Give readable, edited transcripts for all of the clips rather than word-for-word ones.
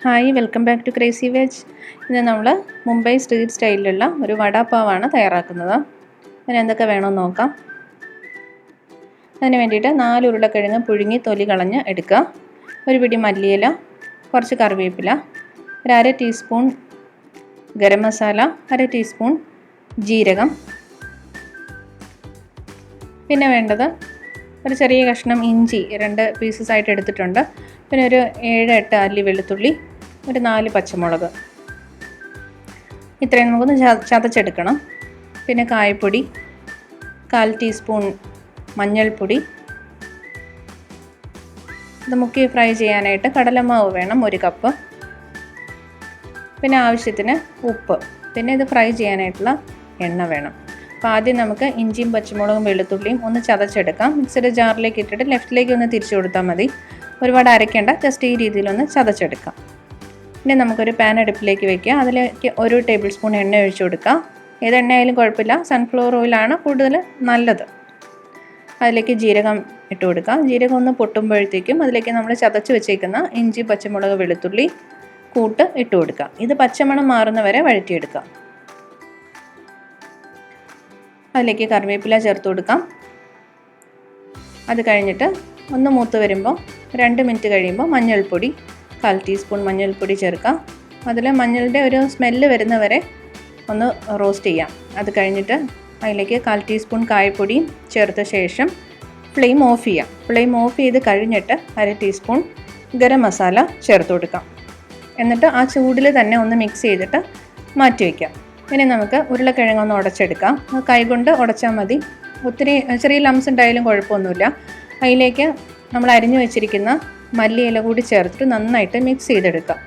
Hi, welcome back to crazy veg. ഇന്ന് നമ്മൾ Mumbai street സ്റ്റൈലിലുള്ള ഒരു വടാ പാവാണ് തയ്യാറാക്കുന്നത്. അതിന് എന്തൊക്കെ വേണമെന്ന് നോക്കാം. അതിന് വേണ്ടിയിട്ട് 4 ഉരുളക്കിഴങ്ങ് പുഴുങ്ങി തൊലി കളഞ്ഞ് എടുക്കുക. ഒരു പിടി മല്ലിയില, കുറച്ച് കറിവേപ്പില, ഒരു അര ടീസ്പൂൺ ഗരം മസാല, അര ടീസ്പൂൺ ജീരകം. പിന്നെ വേണ്ടത് ഒരു ചെറിയ കഷ്ണം ഇഞ്ചി 2 പീസസ് ആയിട്ട് എടുത്തിട്ടുണ്ട്. പിന്നെ ഒരു 7-8 അല്ലി വെളുത്തുള്ളി, ഒരു 4 പച്ചമുളക്. ഇത്രയും നമുക്കൊന്ന് ചതച്ചെടുക്കണം. പിന്നെ കായപ്പൊടി, 1/4 ടീസ്പൂൺ മഞ്ഞൾപ്പൊടി. ഇത് മുക്കി ഫ്രൈ ചെയ്യാനായിട്ട് കടലമാവ് വേണം 1 കപ്പ്. പിന്നെ ആവശ്യത്തിന് ഉപ്പ്. പിന്നെ ഇത് ഫ്രൈ ചെയ്യാനായിട്ടുള്ള എണ്ണ വേണം. അപ്പോൾ ആദ്യം നമുക്ക് ഇഞ്ചിയും പച്ചമുളകും വെളുത്തുള്ളിയും ഒന്ന് ചതച്ചെടുക്കാം. മിക്സിയുടെ ജാറിലേക്ക് ഇട്ടിട്ട് ലെഫ്റ്റിലേക്ക് ഒന്ന് തിരിച്ചു കൊടുത്താൽ മതി. ഒരുപാട് അരയ്ക്കേണ്ട, ജസ്റ്റ് ഈ രീതിയിലൊന്ന് ചതച്ചെടുക്കാം. പിന്നെ നമുക്കൊരു പാൻ അടുപ്പിലേക്ക് വയ്ക്കുക. അതിലേക്ക് 1 ടേബിൾ സ്പൂൺ എണ്ണ ഒഴിച്ചു കൊടുക്കുക. ഏത് എണ്ണയായാലും കുഴപ്പമില്ല, സൺഫ്ലവർ ഓയിലാണ് കൂടുതൽ നല്ലത്. അതിലേക്ക് ജീരകം ഇട്ട് കൊടുക്കുക. ജീരകം ഒന്ന് പൊട്ടുമ്പോഴത്തേക്കും അതിലേക്ക് നമ്മൾ ചതച്ച് വെച്ചേക്കുന്ന ഇഞ്ചി പച്ചമുളക് വെളുത്തുള്ളി കൂട്ട് ഇട്ട് കൊടുക്കുക. ഇത് പച്ചമണം മാറുന്ന വരെ വഴറ്റിയെടുക്കുക. അതിലേക്ക് കറിവേപ്പില ചേർത്ത് കൊടുക്കാം. അത് കഴിഞ്ഞിട്ട് ഒന്ന് മൂത്ത് വരുമ്പോൾ 2 മിനിറ്റ് കഴിയുമ്പോൾ മഞ്ഞൾപ്പൊടി 1/4 ടീസ്പൂൺ മഞ്ഞൾപ്പൊടി ചേർക്കാം. അതിൽ മഞ്ഞളുടെ ഒരു സ്മെല്ല് വരുന്നവരെ ഒന്ന് റോസ്റ്റ് ചെയ്യാം. അത് കഴിഞ്ഞിട്ട് അതിലേക്ക് 1/4 ടീസ്പൂൺ കായപ്പൊടിയും ചേർത്ത ശേഷം ഫ്ലെയിം ഓഫ് ചെയ്യാം. ഫ്ലെയിം ഓഫ് ചെയ്ത് കഴിഞ്ഞിട്ട് അര ടീസ്പൂൺ ഗരം മസാല ചേർത്ത് കൊടുക്കാം. എന്നിട്ട് ആ ചൂടിൽ തന്നെ ഒന്ന് മിക്സ് ചെയ്തിട്ട് മാറ്റി വയ്ക്കാം. ഇനി നമുക്ക് ഉരുളക്കിഴങ്ങൊന്ന് ഉടച്ചെടുക്കാം. കൈകൊണ്ട് ഉടച്ചാൽ മതി. ഒത്തിരി ചെറിയ ലംസ് ഉണ്ടായാലും കുഴപ്പമൊന്നുമില്ല. അതിലേക്ക് നമ്മൾ അരിഞ്ഞു വെച്ചിരിക്കുന്ന മല്ലിയില കൂടി ചേർത്തിട്ട് നന്നായിട്ട് മിക്സ് ചെയ്തെടുക്കാം.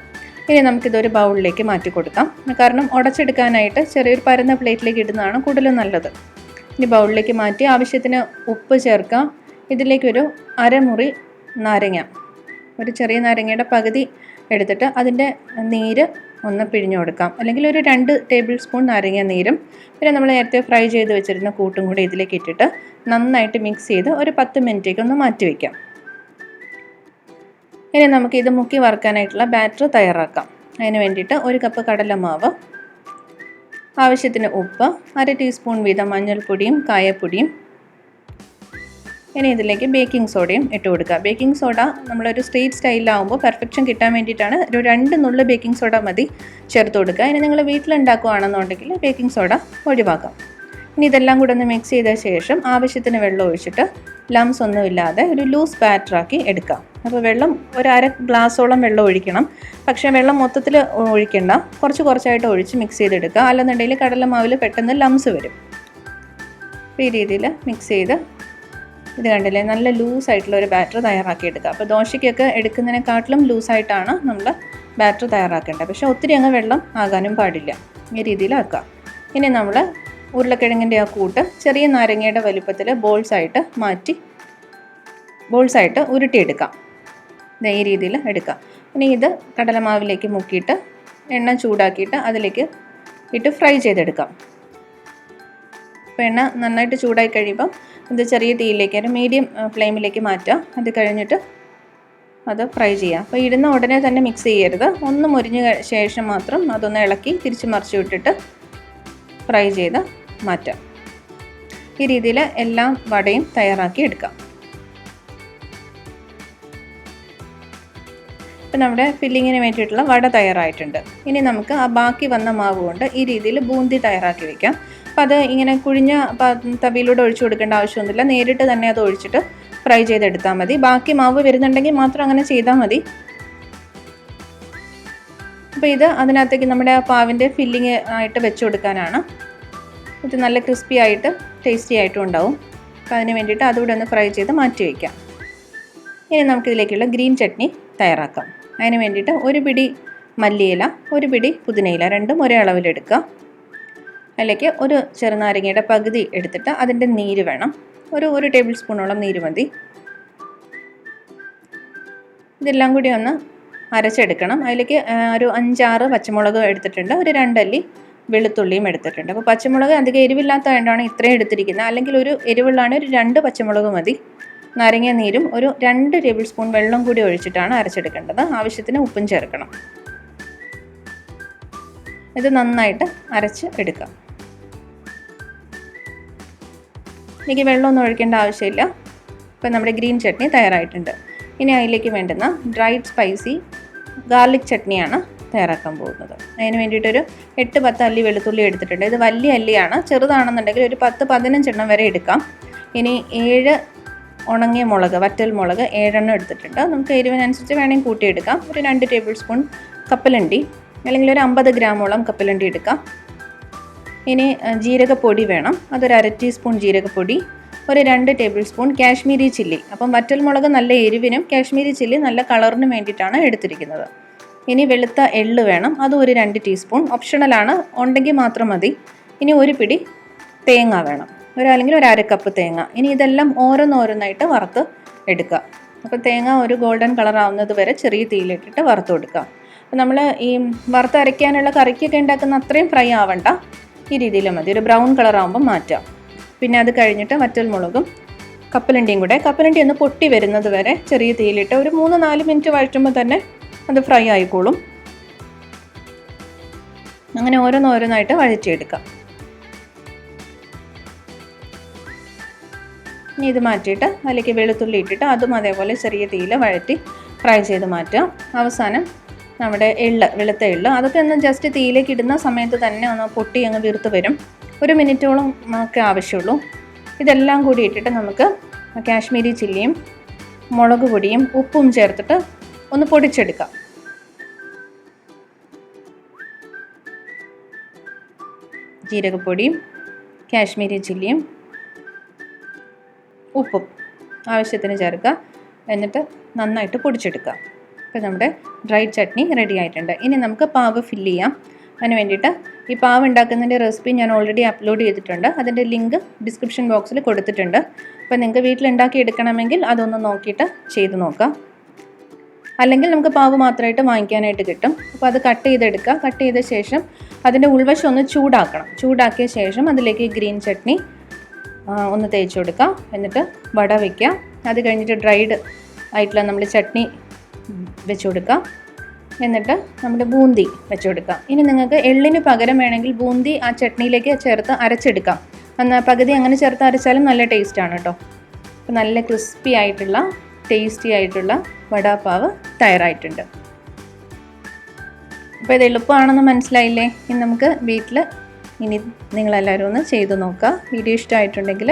ഇനി നമുക്കിതൊരു ബൗളിലേക്ക് മാറ്റി കൊടുക്കാം. കാരണം ഉടച്ചെടുക്കാനായിട്ട് ചെറിയൊരു പരന്ന പ്ലേറ്റിലേക്ക് ഇടുന്നതാണ് കൂടുതലും നല്ലത്. ഇനി ബൗളിലേക്ക് മാറ്റി ആവശ്യത്തിന് ഉപ്പ് ചേർക്കാം. ഇതിലേക്കൊരു അരമുറി നാരങ്ങ, ഒരു ചെറിയ നാരങ്ങയുടെ പകുതി എടുത്തിട്ട് അതിൻ്റെ നീര് ഒന്ന് പിഴിഞ്ഞു കൊടുക്കാം. അല്ലെങ്കിൽ ഒരു 2 ടേബിൾ സ്പൂൺ നാരങ്ങ നീരും പിന്നെ നമ്മൾ നേരത്തെ ഫ്രൈ ചെയ്ത് വെച്ചിരുന്ന കൂട്ടും കൂടി ഇതിലേക്ക് ഇട്ടിട്ട് നന്നായിട്ട് മിക്സ് ചെയ്ത് ഒരു 10 മിനിറ്റേക്ക് ഒന്ന് മാറ്റി വയ്ക്കാം. ഇനി നമുക്ക് ഇത് മുക്കി വറുക്കാനായിട്ടുള്ള ബാറ്റർ തയ്യാറാക്കാം. അതിന് വേണ്ടിയിട്ട് 1 കപ്പ് കടലമാവ്, ആവശ്യത്തിന് ഉപ്പ്, അര ടീസ്പൂൺ വീതം മഞ്ഞൾപ്പൊടിയും കായപ്പൊടിയും. ഇനി ഇതിലേക്ക് ബേക്കിംഗ് സോഡയും ഇട്ട് കൊടുക്കുക. ബേക്കിംഗ് സോഡ നമ്മളൊരു സ്ട്രീറ്റ് സ്റ്റൈലിലാവുമ്പോൾ പെർഫെക്ഷൻ കിട്ടാൻ വേണ്ടിയിട്ടാണ്. ഒരു 2 നുള്ള് ബേക്കിംഗ് സോഡ മതി ചേർത്ത് കൊടുക്കുക. ഇനി നിങ്ങൾ വീട്ടിലുണ്ടാക്കുകയാണെന്നുണ്ടെങ്കിൽ ബേക്കിംഗ് സോഡ ഒഴിവാക്കാം. ഇനി ഇതെല്ലാം കൂടെ ഒന്ന് മിക്സ് ചെയ്ത ശേഷം ആവശ്യത്തിന് വെള്ളം ഒഴിച്ചിട്ട് ലംസ് ഒന്നുമില്ലാതെ ഒരു ലൂസ് ബാറ്ററാക്കി എടുക്കാം. അപ്പോൾ വെള്ളം ഒരു അര ഗ്ലാസോളം വെള്ളം ഒഴിക്കണം. പക്ഷേ വെള്ളം മൊത്തത്തിൽ ഒഴിക്കേണ്ട, കുറച്ചായിട്ട് ഒഴിച്ച് മിക്സ് ചെയ്തെടുക്കുക. അല്ലെന്നുണ്ടെങ്കിൽ കടലമാവിൽ പെട്ടെന്ന് ലംസ് വരും. ഈ രീതിയിൽ മിക്സ് ചെയ്ത് ഇത് കണ്ടില്ലേ, നല്ല ലൂസായിട്ടുള്ള ഒരു ബാറ്റർ തയ്യാറാക്കി എടുക്കുക. അപ്പോൾ ദോശയ്ക്കൊക്കെ എടുക്കുന്നതിനെക്കാട്ടിലും ലൂസായിട്ടാണ് നമ്മൾ ബാറ്റർ തയ്യാറാക്കേണ്ടത്. പക്ഷേ ഒത്തിരി അങ്ങ് വെള്ളം ആകാനും പാടില്ല. ഈ രീതിയിലാക്കുക. ഇനി നമ്മൾ ഉരുളക്കിഴങ്ങിൻ്റെ ആ കൂട്ട് ചെറിയ നാരങ്ങയുടെ വലുപ്പത്തിൽ ബോൾസായിട്ട് ഉരുട്ടിയെടുക്കാം. ഈ രീതിയിൽ എടുക്കാം. ഇനി ഇത് കടലമാവിലേക്ക് മുക്കിയിട്ട് എണ്ണ ചൂടാക്കിയിട്ട് അതിലേക്ക് ഇട്ട് ഫ്രൈ ചെയ്തെടുക്കാം. അപ്പോൾ എണ്ണ നന്നായിട്ട് ചൂടായി കഴിയുമ്പം ഇത് ചെറിയ തീയിലേക്ക്, ഒരു മീഡിയം ഫ്ലെയിമിലേക്ക് മാറ്റുക. അത് കഴിഞ്ഞിട്ട് അത് ഫ്രൈ ചെയ്യാം. അപ്പോൾ ഇടുന്ന ഉടനെ തന്നെ മിക്സ് ചെയ്യരുത്. ഒന്ന് മുരിഞ്ഞ ശേഷം മാത്രം അതൊന്ന് ഇളക്കി തിരിച്ച് മറിച്ച് വിട്ടിട്ട് ഫ്രൈ ചെയ്ത് മാറ്റാം. ഈ രീതിയിൽ എല്ലാ വടയും തയ്യാറാക്കി എടുക്കാം. ഇപ്പം നമ്മുടെ ഫില്ലിങ്ങിന് വേണ്ടിയിട്ടുള്ള വട തയ്യാറായിട്ടുണ്ട്. ഇനി നമുക്ക് ആ ബാക്കി വന്ന മാവ് കൊണ്ട് ഈ രീതിയിൽ ബൂന്തി തയ്യാറാക്കി വയ്ക്കാം. അപ്പോൾ അത് ഇങ്ങനെ കുഴിഞ്ഞ തവിയിലൂടെ ഒഴിച്ചു കൊടുക്കേണ്ട ആവശ്യമൊന്നുമില്ല. നേരിട്ട് തന്നെ അത് ഒഴിച്ചിട്ട് ഫ്രൈ ചെയ്തെടുത്താൽ മതി. ബാക്കി മാവ് വരുന്നുണ്ടെങ്കിൽ മാത്രം അങ്ങനെ ചെയ്താൽ മതി. അപ്പോൾ ഇത് അതിനകത്തേക്ക് നമ്മുടെ ആ പാവിൻ്റെ ഫില്ലിങ് ആയിട്ട് വെച്ച് കൊടുക്കാനാണ്. ഇത് നല്ല ക്രിസ്പി ആയിട്ട് ടേസ്റ്റി ആയിട്ടും ഉണ്ടാവും. അപ്പോൾ അതിന് വേണ്ടിയിട്ട് അതുകൂടെ ഒന്ന് ഫ്രൈ ചെയ്ത് മാറ്റി വയ്ക്കാം. ഇനി നമുക്കിതിലേക്കുള്ള ഗ്രീൻ ചട്നി തയ്യാറാക്കാം. അതിന് വേണ്ടിയിട്ട് 1 പിടി മല്ലിയില, 1 പിടി പുതിനയില, രണ്ടും ഒരേ അളവിലെടുക്കുക. അതിലേക്ക് ഒരു ചെറുനാരങ്ങയുടെ പകുതി എടുത്തിട്ട് അതിൻ്റെ നീര് വേണം. ഒരു ടേബിൾ സ്പൂണോളം നീര് മതി. ഇതെല്ലാം കൂടി ഒന്ന് അരച്ചെടുക്കണം. അതിലേക്ക് ഒരു 5-6 പച്ചമുളക് എടുത്തിട്ടുണ്ട്. ഒരു 2 അല്ലി വെളുത്തുള്ളിയും എടുത്തിട്ടുണ്ട്. അപ്പോൾ പച്ചമുളക് അധികം എരിവില്ലാത്തതുകൊണ്ടാണ് ഇത്രയും എടുത്തിരിക്കുന്നത്. അല്ലെങ്കിൽ ഒരു എരിവുള്ളാണ് ഒരു 2 പച്ചമുളക് മതി. നാരങ്ങ നീരും ഒരു 2 ടേബിൾ സ്പൂൺ വെള്ളം കൂടി ഒഴിച്ചിട്ടാണ് അരച്ചെടുക്കേണ്ടത്. ആവശ്യത്തിന് ഉപ്പും ചേർക്കണം. ഇത് നന്നായിട്ട് അരച്ച് എടുക്കാം. എനിക്ക് വെള്ളമൊന്നും ഒഴിക്കേണ്ട ആവശ്യമില്ല. ഇപ്പോൾ നമ്മുടെ ഗ്രീൻ ചട്നി തയ്യാറായിട്ടുണ്ട്. ഇനി അതിലേക്ക് വേണ്ടുന്ന ഡ്രൈഡ് സ്പൈസി ഗാർലിക് ചട്നിയാണ് തയ്യാറാക്കാൻ പോകുന്നത്. അതിന് വേണ്ടിയിട്ടൊരു 8-10 അല്ലി വെളുത്തുള്ളി എടുത്തിട്ടുണ്ട്. ഇത് വലിയ അല്ലിയാണ്. ചെറുതാണെന്നുണ്ടെങ്കിൽ ഒരു 10-15 എണ്ണം വരെ എടുക്കാം. ഇനി 7 ഉണങ്ങിയ മുളക്, വറ്റൽ മുളക് 7 എണ്ണം എടുത്തിട്ടുണ്ട്. നമുക്ക് എരിവിനനുസരിച്ച് വേണമെങ്കിൽ കൂട്ടിയെടുക്കാം. ഒരു 2 ടേബിൾ സ്പൂൺ കപ്പലണ്ടി അല്ലെങ്കിൽ ഒരു 50 ഗ്രാമോളം കപ്പലണ്ടി എടുക്കാം. ഇനി ജീരകപ്പൊടി വേണം. അതൊരു 1/2 ടീസ്പൂൺ ജീരകപ്പൊടി, ഒരു 2 ടേബിൾ സ്പൂൺ കാശ്മീരി ചില്ലി. അപ്പം വറ്റൽ മുളക് നല്ല എരിവിനും കാശ്മീരി ചില്ലി നല്ല കളറിനും വേണ്ടിയിട്ടാണ് എടുത്തിരിക്കുന്നത്. ഇനി വെളുത്ത എള്ള് വേണം. അതും ഒരു 2 ടീസ്പൂൺ, ഓപ്ഷണലാണ്, ഉണ്ടെങ്കിൽ മാത്രം മതി. ഇനി ഒരു പിടി തേങ്ങ വേണം, അല്ലെങ്കിൽ ഒരു 1/2 കപ്പ് തേങ്ങ. ഇനി ഇതെല്ലാം ഓരോന്നോരോന്നായിട്ട് വറുത്ത് എടുക്കുക. അപ്പോൾ തേങ്ങ ഒരു ഗോൾഡൻ കളർ ആവുന്നത് വരെ ചെറിയ തീയിലിട്ടിട്ട് വറുത്ത് കൊടുക്കുക. അപ്പോൾ നമ്മൾ ഈ വറുത്തരയ്ക്കാനുള്ള കറിക്കൊക്കെ ഉണ്ടാക്കുന്ന അത്രയും ഫ്രൈ ആവണ്ട, ഈ രീതിയിൽ മതി. ഒരു ബ്രൗൺ കളർ ആകുമ്പോൾ മാറ്റാം. പിന്നെ അത് കഴിഞ്ഞിട്ട് വറ്റൽ മുളകും കപ്പലണ്ടിയും കൂടെ, കപ്പലണ്ടി ഒന്ന് പൊട്ടി വരുന്നത് വരെ ചെറിയ തീയിലിട്ട് ഒരു 3-4 മിനിറ്റ് വഴറ്റുമ്പോൾ തന്നെ അത് ഫ്രൈ ആയിക്കോളും. അങ്ങനെ ഓരോന്നോരോന്നായിട്ട് വഴറ്റിയെടുക്കാം. ഇനി ഇത് മാറ്റിയിട്ട് അതിലേക്ക് വെളുത്തുള്ളി ഇട്ടിട്ട് അതും അതേപോലെ ചെറിയ തീയിൽ വഴറ്റി ഫ്രൈ ചെയ്ത് മാറ്റുക. അവസാനം നമ്മുടെ എള്ള്, വെളുത്ത എള്ള്, അതൊക്കെ ഒന്ന് ജസ്റ്റ് തീയിലേക്ക് ഇടുന്ന സമയത്ത് തന്നെ ഒന്ന് പൊട്ടി അങ്ങ് വീർത്ത് വരും. 1 മിനിറ്റോളം ഒക്കെ ആവശ്യമുള്ളൂ. ഇതെല്ലാം കൂടി ഇട്ടിട്ട് നമുക്ക് കാശ്മീരി ചില്ലിയും മുളക് പൊടിയും ഉപ്പും ചേർത്തിട്ട് ഒന്ന് പൊടിച്ചെടുക്കാം. ജീരകപ്പൊടിയും കാശ്മീരി ചില്ലിയും ഉപ്പും ആവശ്യത്തിന് ചേർക്കുക. എന്നിട്ട് നന്നായിട്ട് പൊടിച്ചെടുക്കുക. അപ്പോൾ നമ്മുടെ ഡ്രൈ ചട്നി റെഡി ആയിട്ടുണ്ട്. ഇനി നമുക്ക് പാവ് ഫില്ല് ചെയ്യാം. അതിന് വേണ്ടിയിട്ട് ഈ പാവ് ഉണ്ടാക്കുന്നതിൻ്റെ റെസിപ്പി ഞാൻ ഓൾറെഡി അപ്ലോഡ് ചെയ്തിട്ടുണ്ട്. അതിൻ്റെ ലിങ്ക് ഡിസ്ക്രിപ്ഷൻ ബോക്സിൽ കൊടുത്തിട്ടുണ്ട്. അപ്പോൾ നിങ്ങൾക്ക് വീട്ടിലുണ്ടാക്കി എടുക്കണമെങ്കിൽ അതൊന്ന് നോക്കിയിട്ട് ചെയ്ത് നോക്കാം. അല്ലെങ്കിൽ നമുക്ക് പാവ് മാത്രമായിട്ട് വാങ്ങിക്കാനായിട്ട് കിട്ടും. അപ്പോൾ അത് കട്ട് ചെയ്തെടുക്കുക. കട്ട് ചെയ്ത ശേഷം അതിൻ്റെ ഉൾവശം ഒന്ന് ചൂടാക്കണം. ചൂടാക്കിയ ശേഷം അതിലേക്ക് ഗ്രീൻ ചട്നി ഒന്ന് തേച്ച് കൊടുക്കുക. എന്നിട്ട് വട വയ്ക്കുക. അത് കഴിഞ്ഞിട്ട് ഡ്രൈഡ് ആയിട്ടുള്ള നമ്മൾ ചട്നി വെച്ച് കൊടുക്കുക. എന്നിട്ട് നമ്മുടെ ബൂന്തി വെച്ച് കൊടുക്കുക. ഇനി നിങ്ങൾക്ക് എള്ളിന് പകരം വേണമെങ്കിൽ ബൂന്തി ആ ചട്നിയിലേക്ക് ചേർത്ത് അരച്ചെടുക്കാം. പകുതി അങ്ങനെ ചേർത്ത് അരച്ചാലും നല്ല ടേസ്റ്റാണ് കേട്ടോ. അപ്പോൾ നല്ല ക്രിസ്പി ആയിട്ടുള്ള ടേസ്റ്റി ആയിട്ടുള്ള വടാ പാവ് തയ്യാറായിട്ടുണ്ട്. അപ്പോൾ ഇത് എളുപ്പമാണെന്ന് മനസ്സിലായില്ലേ? ഇനി നമുക്ക് വീട്ടിൽ നിങ്ങളെല്ലാവരും ഒന്ന് ചെയ്തു നോക്കുക. വീഡിയോ ഇഷ്ടമായിട്ടുണ്ടെങ്കിൽ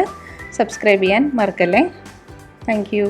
സബ്സ്ക്രൈബ് ചെയ്യാൻ മറക്കല്ലേ. Thank you.